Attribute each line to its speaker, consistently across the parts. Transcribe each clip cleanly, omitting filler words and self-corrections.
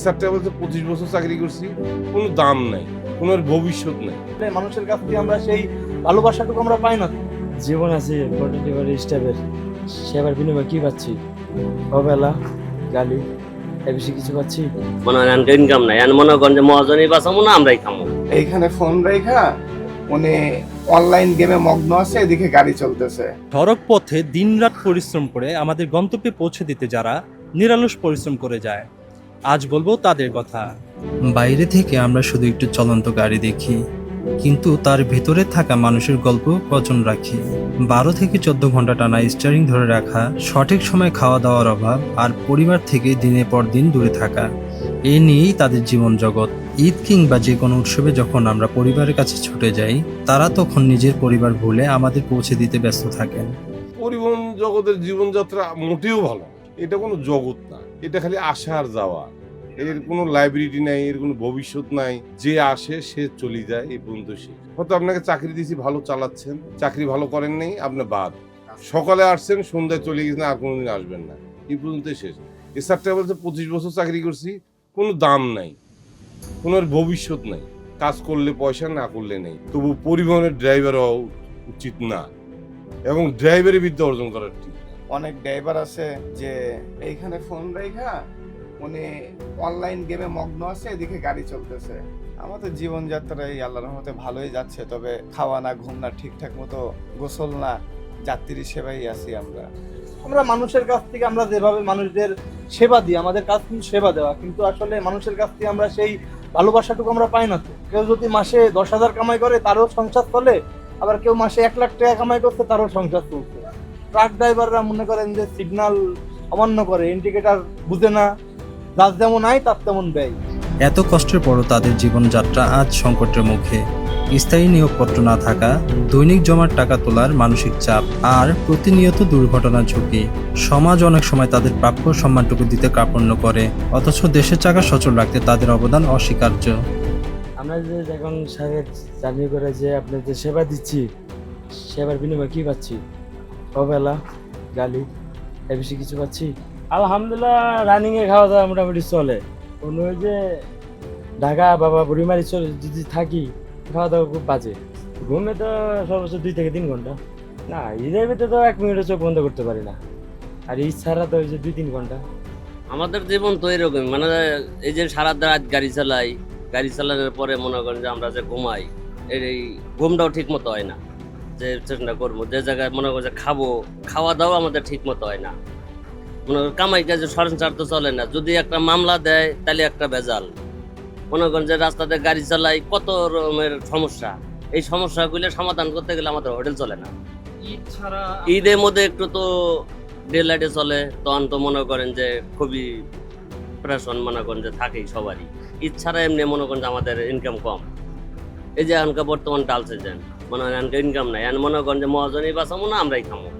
Speaker 1: স্যারটা বলছে 25 বছর চাকরি করছি, কোনো দাম নাই, কোনো ভবিষ্যৎ নাই।
Speaker 2: মানুষের কাছ থেকে আমরা সেই ভালোবাসাটুকু আমরা পাই না।
Speaker 3: জীবন আছে বডি লিভার স্টাফের, সেবার বিনিময়ে কি পাচ্ছি? অবেলা, গালি, এ বেশি কিছু পাচ্ছি?
Speaker 4: মনে হয় ইনকাম নাই, মনে করেন যে মহাজনই বাঁচাবো না আমরাই খামো।
Speaker 5: এইখানে ফোন রেখা উনি অনলাইন গেমে মগ্ন আছে, এদিকে গাড়ি চলতেছে।
Speaker 6: সড়ক পথে দিনরাত পরিশ্রম করে আমাদের গন্তব্যে পৌঁছে দিতে যারা নিরলস পরিশ্রম করে যায়, আজ বলবো তাদের কথা।
Speaker 7: বাইরে থেকে আমরা শুধু একটু চলন্ত গাড়ি দেখি, কিন্তু তার ভেতরে থাকা মানুষের গল্প কজন রাখি। 12 থেকে 14 ঘন্টা টানা স্টিয়ারিং ধরে রাখা, সঠিক সময় খাওয়া দাওয়ার অভাব, আর পরিবার থেকে দিনের পর দিন দূরে থাকা, এ নিয়েই তাদের জীবন জগৎ। ঈদ কিংবা যে কোনো উৎসবে যখন আমরা পরিবারের কাছে ছুটে যাই, তারা তখন নিজের পরিবার ভুলে আমাদের পৌঁছে দিতে ব্যস্ত থাকেন।
Speaker 1: পরিবহন জগতের জীবনযাত্রা মোটেও ভালো না। এটা কোনো জগৎ না, এটা খালি আসা আর যাওয়া। এর কোনো লাইব্রেরি নাই, এর কোনো ভবিষ্যৎ নাই। যে আসে সে চলে যায়, এই পর্যন্ত শেষ। হয়তো আপনাকে চাকরি দিয়েছি, ভালো চালাচ্ছেন, চাকরি ভালো করেন নেই, আপনি বাদ। সকালে আসছেন, সন্ধ্যায় চলে গেছেন, আর কোনোদিন আসবেন না, এই পর্যন্তই শেষ। এ স্যারটা বলছে 25 বছর চাকরি করছি, কোনো দাম নাই, কোনো ভবিষ্যৎ নাই। কাজ করলে পয়সা, না করলে নেই। তবু পরিবহনের ড্রাইভার হওয়া উচিত না, এবং ড্রাইভারের বিদ্যা অর্জন করার ঠিক না।
Speaker 5: অনেক ড্রাইভার আছে যে এইখানে ফোন রেখা উনি অনলাইন গেমে মগ্ন আছে, এদিকে গাড়ি চলতেছে। আমাদের জীবনযাত্রা এই আল্লাহর রহমতে ভালোই যাচ্ছে, তবে খাওয়া না, ঘুম না, ঠিকঠাক মতো গোসল না, যাত্রী সেবাই আছি আমরা।
Speaker 2: আমরা মানুষের কাছ থেকে আমরা যেভাবে মানুষদের সেবা দিই, আমাদের কাজ কিন্তু সেবা দেওয়া, কিন্তু আসলে মানুষের কাছ থেকে আমরা সেই ভালোবাসাটুকু আমরা পাই না। তো কেউ যদি মাসে 10,000 কামাই করে, তারও সংসার চলে। আবার কেউ মাসে 1 লাখ টাকা কামাই করছে, তারও সংসার চলছে। ট্রাক ড্রাইভাররা মনে করেন যে সিগন্যাল অমান্য করে, ইন্ডিকেটর বুঝে না, যার যেমন আয় তার তেমন ব্যয়।
Speaker 7: এত কষ্টের পরও তাদের জীবনযাত্রা আজ সংকটের মুখে। স্থায়ী নিয়োগপত্র না থাকা, দৈনিক জমার টাকা তোলার মানসিক চাপ, আর প্রতিনিয়ত দুর্ঘটনার ঝুঁকি। সমাজ অনেক সময় তাদের প্রাপ্য সম্মানটুকু দিতে কার্পণ্য করে, অথচ দেশের চাকা সচল রাখতে তাদের অবদান অস্বীকার্য।
Speaker 3: আমরা যে এখন সাহেব জার্নি করে যে আপনাদের সেবা দিচ্ছি, সেবার বিনিময়ে কি পাচ্ছি? অবেলা, গালি, এ বেশি কিছু পাচ্ছি? আলহামদুলিল্লাহ, রানিং এ খাওয়া দাওয়া মোটামুটি চলে। কোনো ওই যে ঢাকা বাবা বুড়িমারি চলে যদি থাকি, খাওয়া দাওয়া খুব বাজে। ঘুমে তো সর্বোচ্চ 2 থেকে 3 ঘন্টা। না, ঈদের ভিতরে তো 1 মিনিটও চোখ বন্ধ করতে পারি না। আর ঈদ ছাড়া তো ওই যে 2-3 ঘন্টা।
Speaker 4: আমাদের জীবন তো এরকম, মানে এই যে সারা রাত গাড়ি চালাই, গাড়ি চালানোর পরে মনে করেন যে আমরা যে ঘুমাই, এই ঘুমটাও ঠিক মতো হয় না। যে চেষ্টা করবো, যে জায়গায় মনে করেন যে খাবো, খাওয়া দাওয়া আমাদের ঠিক মতো হয় না। মনে করেন কামাই কাজে সরঞ্চার তো চলে না। যদি একটা মামলা দেয় তাহলে একটা ভেজাল। মনে করেন যে রাস্তাতে গাড়ি চালাই, কত রকমের সমস্যা। এই সমস্যাগুলো সমাধান করতে গেলে আমাদের হোটেল চলে না।
Speaker 6: ঈদ ছাড়া
Speaker 4: ঈদের মধ্যে একটু তো ডে লাইটে চলে, তখন তো মনে করেন যে খুবই প্রেশন মনে করেন যে থাকেই সবারই। ঈদ ছাড়া এমনি মনে করেন যে আমাদের ইনকাম কম। এই যে এখনকার বর্তমান ডাল সিজন, মনে হয় এখনকার ইনকাম নাই, মনে করেন যে মহাজনই বাঁচাবো না আমরাই খামো।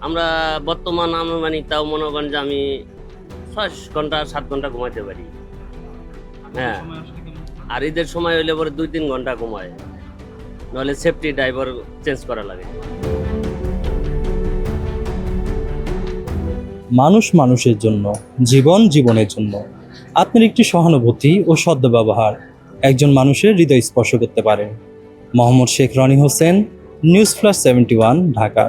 Speaker 4: আমরা বর্তমান আনুমানিক তাও মনে করেন যে আমি 6 ঘন্টা 7 ঘন্টা ঘুমাইতে পারি। হ্যাঁ, আর ঈদের সময় হইলে পরে 2-3 ঘন্টা ঘুমায়, নাহলে সেফটি ড্রাইভার চেঞ্জ করা লাগে।
Speaker 6: মানুষ মানুষের জন্য, জীবন জীবনের জন্য। আপনার একটি সহানুভূতি ও সদ্ব্যবহার একজন মানুষের হৃদয় স্পর্শ করতে পারে। Mohammad Sheikh Roni Hossain, news plus 71, Dhaka.